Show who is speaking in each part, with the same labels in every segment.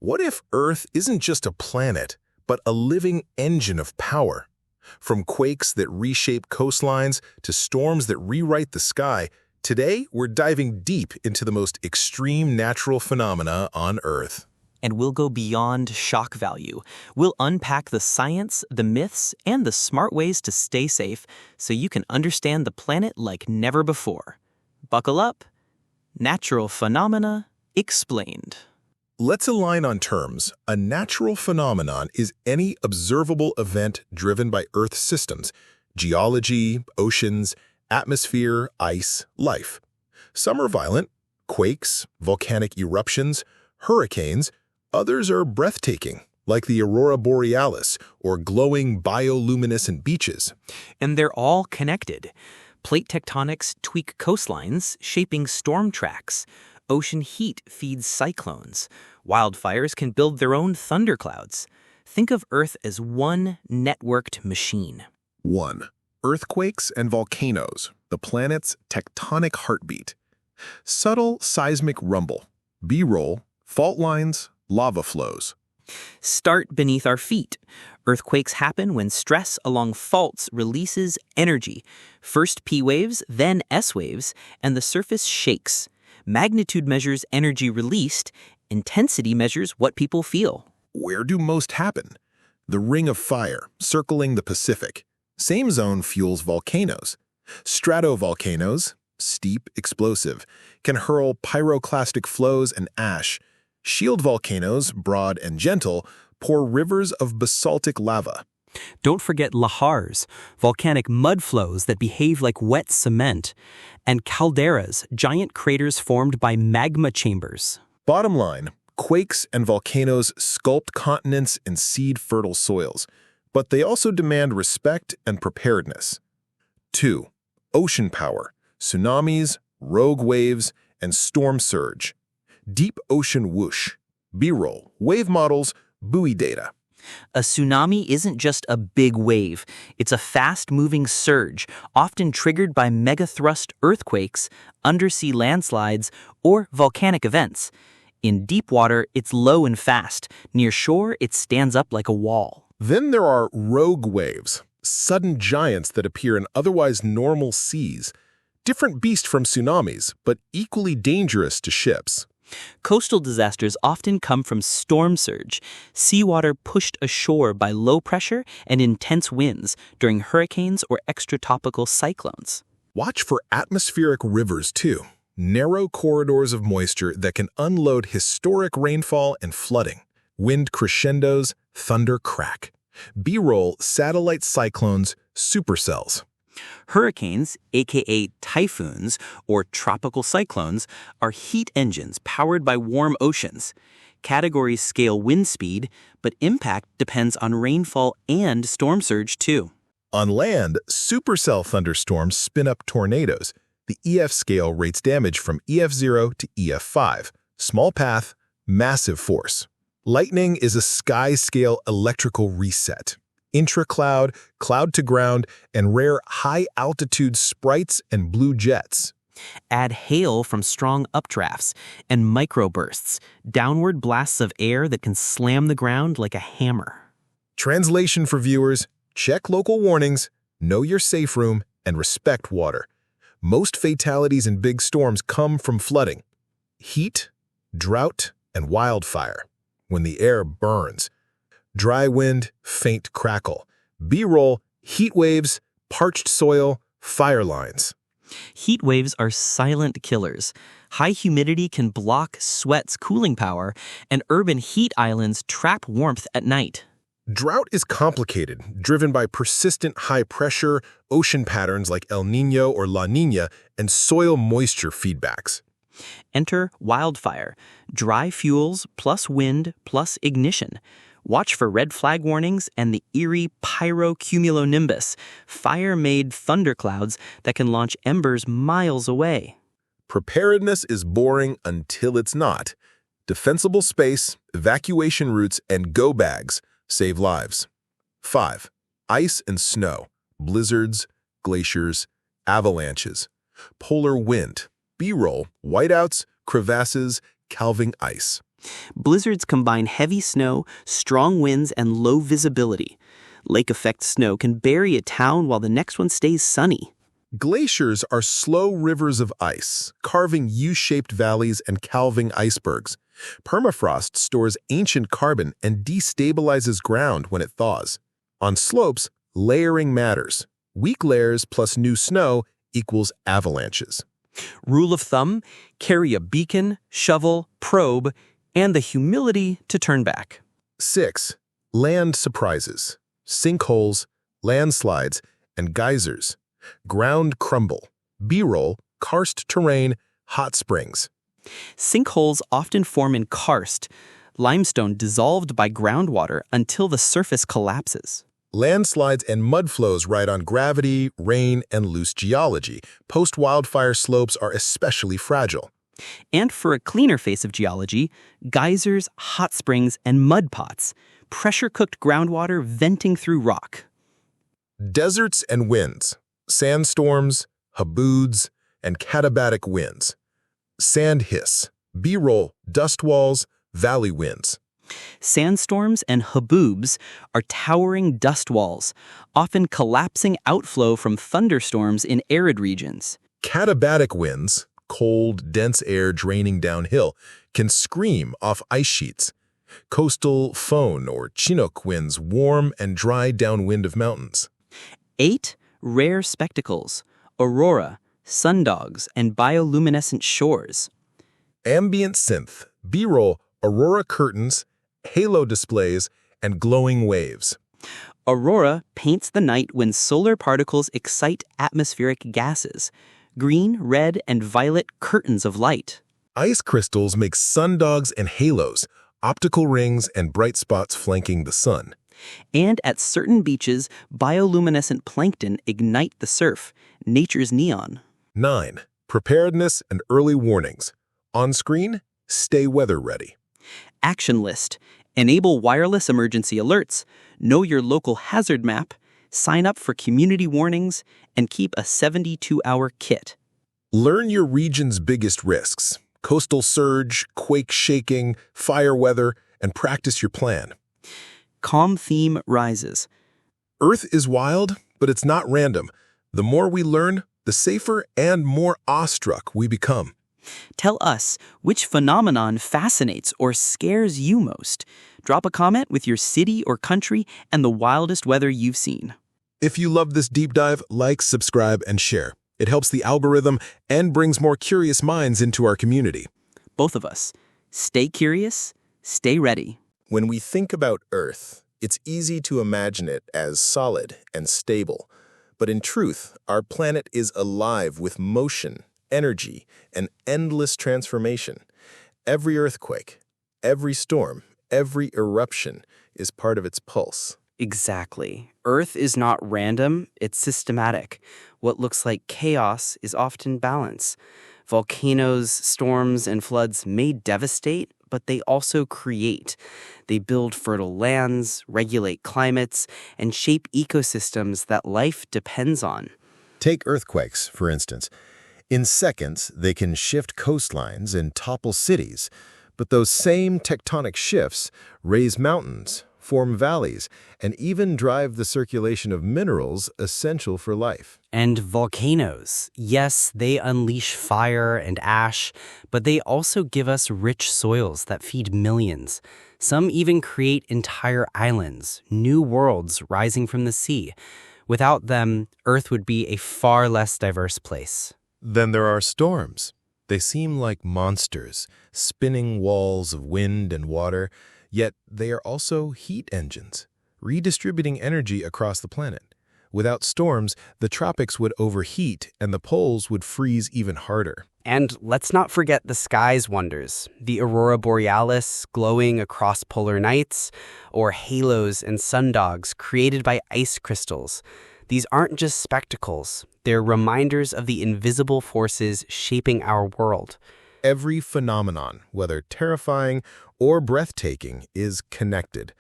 Speaker 1: What if Earth isn't just a planet, but a living engine of power? From quakes that reshape coastlines to storms that rewrite the sky, today we're diving deep into the most extreme natural phenomena on Earth.
Speaker 2: And we'll go beyond shock value. We'll unpack the science, the myths, and the smart ways to stay safe so you can understand the planet like never before. Buckle up. Natural Phenomena Explained.
Speaker 1: Let's align on terms. A natural phenomenon is any observable event driven by Earth's systems, geology, oceans, atmosphere, ice, life. Some are violent, quakes, volcanic eruptions, hurricanes. Others are breathtaking, like the aurora borealis or glowing bioluminescent beaches.
Speaker 2: And they're all connected. Plate tectonics tweak coastlines, shaping storm tracks. Ocean heat feeds cyclones. Wildfires can build their own thunderclouds. Think of Earth as one networked machine.
Speaker 1: 1. Earthquakes and volcanoes, the planet's tectonic heartbeat. Subtle seismic rumble. B-roll, fault lines, lava flows.
Speaker 2: Start beneath our feet. Earthquakes happen when stress along faults releases energy. First P waves, then S waves, and the surface shakes. Magnitude measures energy released. Intensity measures what people feel.
Speaker 1: Where do most happen? The Ring of Fire, circling the Pacific. Same zone fuels volcanoes. Stratovolcanoes, steep, explosive, can hurl pyroclastic flows and ash. Shield volcanoes, broad and gentle, pour rivers of basaltic lava.
Speaker 3: Don't forget lahars, volcanic mud flows that behave like wet cement, and calderas, giant craters formed by magma chambers.
Speaker 1: Bottom line, quakes and volcanoes sculpt continents and seed fertile soils, but they also demand respect and preparedness. 2. Ocean power, tsunamis, rogue waves, and storm surge. Deep ocean whoosh, B-roll, wave models, buoy data.
Speaker 2: A tsunami isn't just a big wave. It's a fast-moving surge, often triggered by megathrust earthquakes, undersea landslides, or volcanic events. In deep water, it's low and fast. Near shore, it stands up like a wall.
Speaker 1: Then there are rogue waves, sudden giants that appear in otherwise normal seas. Different beast from tsunamis, but equally dangerous to ships.
Speaker 2: Coastal disasters often come from storm surge, seawater pushed ashore by low pressure and intense winds during hurricanes or extratropical cyclones.
Speaker 1: Watch for atmospheric rivers, too. Narrow corridors of moisture that can unload historic rainfall and flooding. Wind crescendos, thunder crack. B-roll satellite cyclones, supercells.
Speaker 2: Hurricanes, aka typhoons or tropical cyclones, are heat engines powered by warm oceans. Categories scale wind speed, but impact depends on rainfall and storm surge too.
Speaker 1: On land, supercell thunderstorms spin up tornadoes. The EF scale rates damage from EF0 to EF5. Small path, massive force. Lightning is a sky-scale electrical reset. Intra-cloud, cloud-to-ground, and rare high-altitude sprites and blue jets.
Speaker 2: Add hail from strong updrafts and microbursts, downward blasts of air that can slam the ground like a hammer.
Speaker 1: Translation for viewers: check local warnings, know your safe room, and respect water. Most fatalities in big storms come from flooding, heat, drought, and wildfire. When the air burns. Dry wind, faint crackle. B-roll, heat waves, parched soil, fire lines.
Speaker 2: Heat waves are silent killers. High humidity can block sweat's cooling power, and urban heat islands trap warmth at night.
Speaker 1: Drought is complicated, driven by persistent high pressure, ocean patterns like El Niño or La Niña, and soil moisture feedbacks.
Speaker 2: Enter wildfire, dry fuels plus wind plus ignition. Watch for red flag warnings and the eerie pyrocumulonimbus, fire-made thunderclouds that can launch embers miles away.
Speaker 1: Preparedness is boring until it's not. Defensible space, evacuation routes, and go bags save lives. 5. Ice and snow, blizzards, glaciers, avalanches. Polar wind, B-roll, whiteouts, crevasses, calving ice.
Speaker 3: Blizzards combine heavy snow, strong winds, and low visibility. Lake effect snow can bury a town while the next one stays sunny.
Speaker 1: Glaciers are slow rivers of ice, carving U-shaped valleys and calving icebergs. Permafrost stores ancient carbon and destabilizes ground when it thaws. On slopes, layering matters. Weak layers plus new snow equals avalanches.
Speaker 3: Rule of thumb, carry a beacon, shovel, probe, and the humility to turn back.
Speaker 1: 6. Land surprises. Sinkholes, landslides, and geysers. Ground crumble. B-roll, karst terrain, hot springs.
Speaker 3: Sinkholes often form in karst, limestone dissolved by groundwater until the surface collapses.
Speaker 1: Landslides and mudflows ride on gravity, rain, and loose geology. Post-wildfire slopes are especially fragile.
Speaker 3: And for a cleaner face of geology, geysers, hot springs, and mud pots, pressure-cooked groundwater venting through rock.
Speaker 1: Deserts and winds. Sandstorms, haboods, and katabatic winds. Sand hiss. B-roll, dust walls, valley winds.
Speaker 3: Sandstorms and haboobs are towering dust walls, often collapsing outflow from thunderstorms in arid regions.
Speaker 1: Katabatic winds, cold, dense air draining downhill, can scream off ice sheets. Coastal Foehn or Chinook winds warm and dry downwind of mountains.
Speaker 3: 8 rare spectacles, aurora, sundogs, and bioluminescent shores.
Speaker 1: Ambient synth, B-roll, aurora curtains, halo displays, and glowing waves.
Speaker 3: Aurora paints the night when solar particles excite atmospheric gases, green, red, and violet curtains of light.
Speaker 1: Ice crystals make sundogs and halos, optical rings and bright spots flanking the sun.
Speaker 3: And at certain beaches, bioluminescent plankton ignite the surf, nature's neon.
Speaker 1: 9. Preparedness and early warnings. On screen, stay weather ready.
Speaker 3: Action list. Enable wireless emergency alerts, know your local hazard map, sign up for community warnings, and keep a 72-hour kit.
Speaker 1: Learn your region's biggest risks. Coastal surge, quake shaking, fire weather, and practice your plan.
Speaker 3: Calm theme rises.
Speaker 1: Earth is wild, but it's not random. The more we learn, the safer and more awestruck we become.
Speaker 3: Tell us which phenomenon fascinates or scares you most. Drop a comment with your city or country and the wildest weather you've seen.
Speaker 1: If you love this deep dive, like, subscribe, and share. It helps the algorithm and brings more curious minds into our community.
Speaker 3: Both of us. Stay curious, stay ready.
Speaker 1: When we think about Earth, it's easy to imagine it as solid and stable. But in truth, our planet is alive with motion, energy, and endless transformation. Every earthquake, every storm, every eruption is part of its pulse.
Speaker 4: Exactly. Earth is not random, it's systematic. What looks like chaos is often balance. Volcanoes, storms, and floods may devastate, but they also create. They build fertile lands, regulate climates, and shape ecosystems that life depends on.
Speaker 5: Take earthquakes, for instance. In seconds, they can shift coastlines and topple cities, but those same tectonic shifts raise mountains, form valleys, and even drive the circulation of minerals essential for life.
Speaker 4: And volcanoes. Yes, they unleash fire and ash, but they also give us rich soils that feed millions. Some even create entire islands, new worlds rising from the sea. Without them, Earth would be a far less diverse place.
Speaker 5: Then there are storms. They seem like monsters, spinning walls of wind and water, yet they are also heat engines, redistributing energy across the planet. Without storms, the tropics would overheat and the poles would freeze even harder.
Speaker 4: And let's not forget the sky's wonders, the aurora borealis glowing across polar nights, or halos and sundogs created by ice crystals. These aren't just spectacles, they're reminders of the invisible forces shaping our world.
Speaker 1: Every phenomenon, whether terrifying or breathtaking, is connected.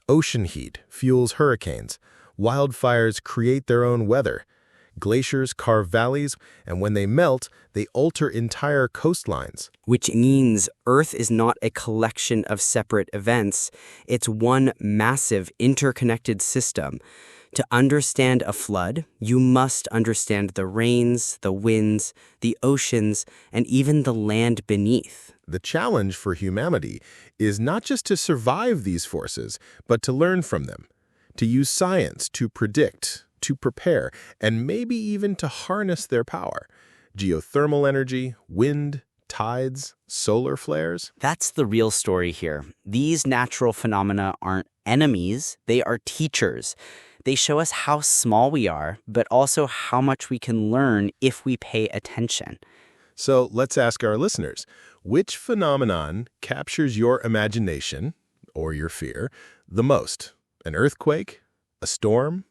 Speaker 1: Ocean heat fuels hurricanes. Wildfires create their own weather.
Speaker 5: Glaciers carve valleys, and when they melt, they alter entire coastlines.
Speaker 4: Which means Earth is not a collection of separate events. It's one massive interconnected system. To understand a flood, you must understand the rains, the winds, the oceans, and even the land beneath.
Speaker 5: The challenge for humanity is not just to survive these forces, but to learn from them, to use science to predict, to prepare, and maybe even to harness their power. Geothermal energy, wind, tides, solar flares.
Speaker 4: That's the real story here. These natural phenomena aren't enemies, they are teachers. They show us how small we are, but also how much we can learn if we pay attention.
Speaker 5: So let's ask our listeners, which phenomenon captures your imagination, or your fear, the most? An earthquake? A storm?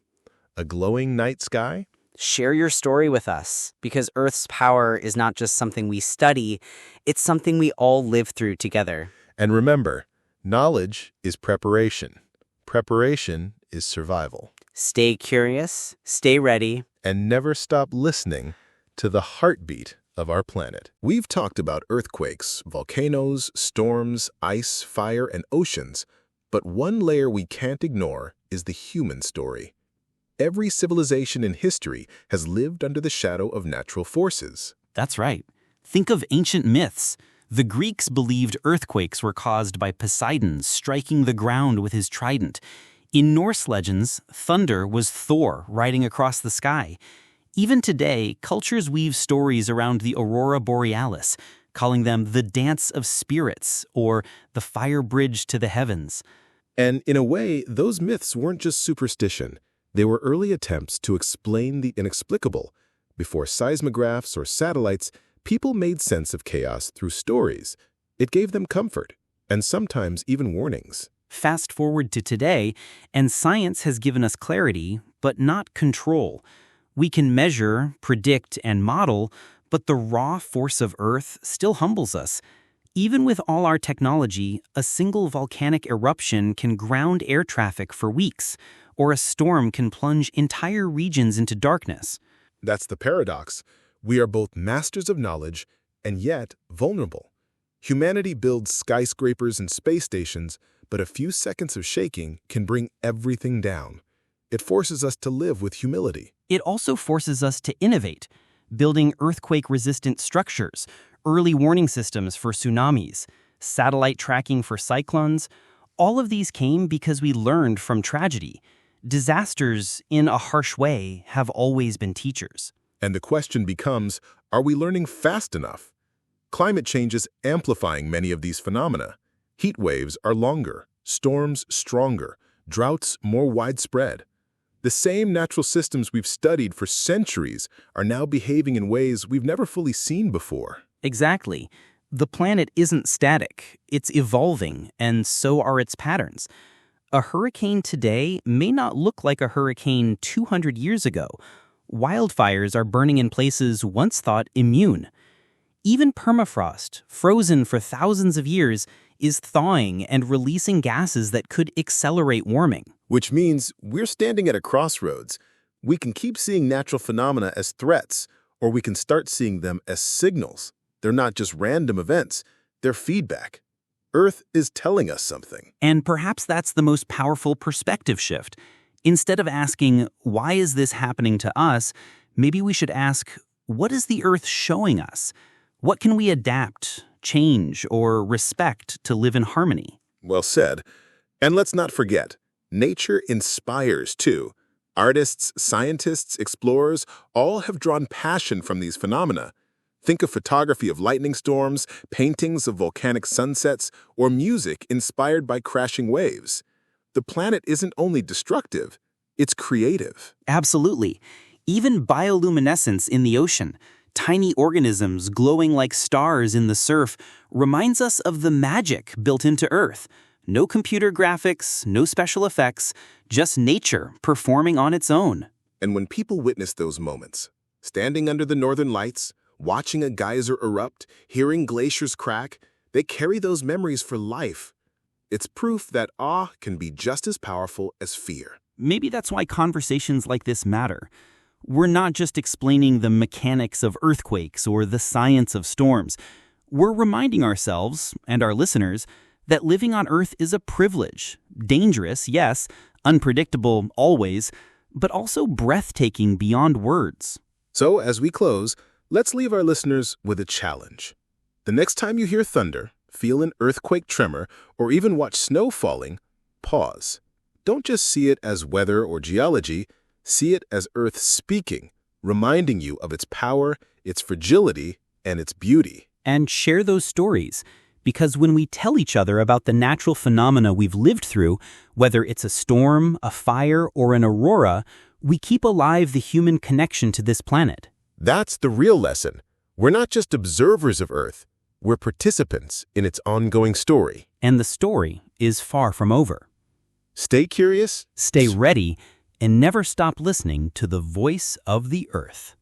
Speaker 5: A glowing night sky?
Speaker 4: Share your story with us, because Earth's power is not just something we study, it's something we all live through together.
Speaker 5: And remember, knowledge is preparation. Preparation is survival.
Speaker 4: Stay curious, stay ready,
Speaker 5: and never stop listening to the heartbeat of our planet. We've talked about earthquakes, volcanoes, storms, ice, fire, and oceans, but one layer we can't ignore is the human story. Every civilization in history has lived under the shadow of natural forces.
Speaker 2: That's right. Think of ancient myths. The Greeks believed earthquakes were caused by Poseidon striking the ground with his trident. In Norse legends, thunder was Thor riding across the sky. Even today, cultures weave stories around the aurora borealis, calling them the dance of spirits or the fire bridge to the heavens.
Speaker 5: And in a way, those myths weren't just superstition. They were early attempts to explain the inexplicable. Before seismographs or satellites, people made sense of chaos through stories. It gave them comfort, and sometimes even warnings.
Speaker 2: Fast forward to today, and science has given us clarity, but not control. We can measure, predict, and model, but the raw force of Earth still humbles us. Even with all our technology, a single volcanic eruption can ground air traffic for weeks, or a storm can plunge entire regions into darkness.
Speaker 5: That's the paradox. We are both masters of knowledge and yet vulnerable. Humanity builds skyscrapers and space stations, but a few seconds of shaking can bring everything down. It forces us to live with humility.
Speaker 2: It also forces us to innovate, building earthquake-resistant structures, early warning systems for tsunamis, satellite tracking for cyclones. All of these came because we learned from tragedy. Disasters, in a harsh way, have always been teachers.
Speaker 5: And the question becomes, are we learning fast enough? Climate change is amplifying many of these phenomena. Heat waves are longer, storms stronger, droughts more widespread. The same natural systems we've studied for centuries are now behaving in ways we've never fully seen before.
Speaker 2: Exactly. The planet isn't static. It's evolving, and so are its patterns. A hurricane today may not look like a hurricane 200 years ago. Wildfires are burning in places once thought immune. Even permafrost, frozen for thousands of years, is thawing and releasing gases that could accelerate warming.
Speaker 5: Which means we're standing at a crossroads. We can keep seeing natural phenomena as threats, or we can start seeing them as signals. They're not just random events, they're feedback. Earth is telling us something.
Speaker 2: And perhaps that's the most powerful perspective shift. Instead of asking, why is this happening to us, maybe we should ask, what is the Earth showing us? What can we adapt, change, or respect to live in harmony?
Speaker 5: Well said. And let's not forget, nature inspires too. Artists, scientists, explorers, all have drawn passion from these phenomena. Think of photography of lightning storms, paintings of volcanic sunsets, or music inspired by crashing waves. The planet isn't only destructive, it's creative.
Speaker 2: Absolutely. Even bioluminescence in the ocean, tiny organisms glowing like stars in the surf, reminds us of the magic built into Earth. No computer graphics, no special effects, just nature performing on its own.
Speaker 5: And when people witness those moments, standing under the northern lights, watching a geyser erupt, hearing glaciers crack, they carry those memories for life. It's proof that awe can be just as powerful as fear.
Speaker 2: Maybe that's why conversations like this matter.
Speaker 6: We're not just explaining the mechanics of earthquakes or the science of storms. We're reminding ourselves, and our listeners, that living on Earth is a privilege. Dangerous, yes, unpredictable, always, but also breathtaking beyond words.
Speaker 1: So, as we close, let's leave our listeners with a challenge. The next time you hear thunder, feel an earthquake tremor, or even watch snow falling, pause. Don't just see it as weather or geology, see it as Earth speaking, reminding you of its power, its fragility, and its beauty.
Speaker 6: And share those stories, because when we tell each other about the natural phenomena we've lived through, whether it's a storm, a fire, or an aurora, we keep alive the human connection to this planet.
Speaker 1: That's the real lesson. We're not just observers of Earth, we're participants in its ongoing story.
Speaker 6: And the story is far from over.
Speaker 1: Stay curious,
Speaker 6: Stay ready, and never stop listening to the voice of the Earth.